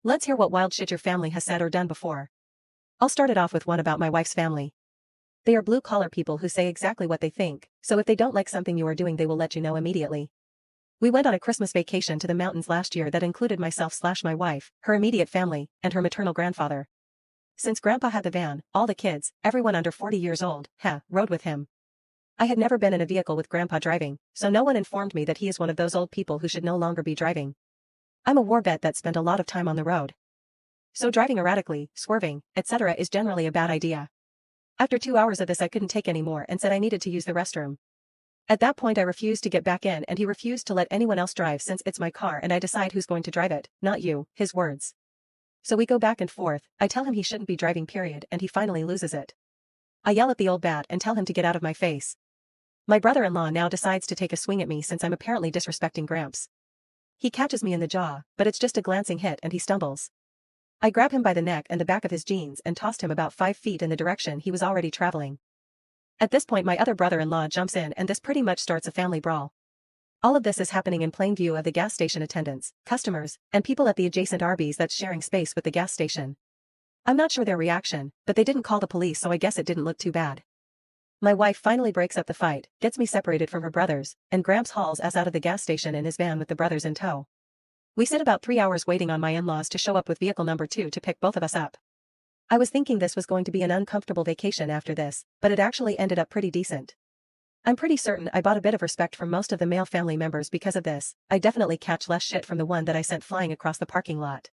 Let's hear what wild shit your family has said or done before. I'll start it off with one about my wife's family. They are blue-collar people who say exactly what they think, so if they don't like something you are doing they will let you know immediately. We went on a Christmas vacation to the mountains last year that included myself/my wife, her immediate family, and her maternal grandfather. Since Grandpa had the van, all the kids, everyone under 40 years old, rode with him. I had never been in a vehicle with Grandpa driving, so no one informed me that he is one of those old people who should no longer be driving. I'm a war vet that spent a lot of time on the road. So driving erratically, swerving, etc. is generally a bad idea. After 2 hours of this I couldn't take any more and said I needed to use the restroom. At that point I refused to get back in and he refused to let anyone else drive since it's my car and I decide who's going to drive it, not you, his words. So we go back and forth, I tell him he shouldn't be driving period and he finally loses it. I yell at the old bat and tell him to get out of my face. My brother-in-law now decides to take a swing at me since I'm apparently disrespecting Gramps. He catches me in the jaw, but it's just a glancing hit and he stumbles. I grab him by the neck and the back of his jeans and tossed him about 5 feet in the direction he was already traveling. At this point my other brother-in-law jumps in and this pretty much starts a family brawl. All of this is happening in plain view of the gas station attendants, customers, and people at the adjacent Arby's that's sharing space with the gas station. I'm not sure their reaction, but they didn't call the police so I guess it didn't look too bad. My wife finally breaks up the fight, gets me separated from her brothers, and Gramps hauls us out of the gas station in his van with the brothers in tow. We sit about 3 hours waiting on my in-laws to show up with vehicle number 2 to pick both of us up. I was thinking this was going to be an uncomfortable vacation after this, but it actually ended up pretty decent. I'm pretty certain I bought a bit of respect from most of the male family members because of this. I definitely catch less shit from the one that I sent flying across the parking lot.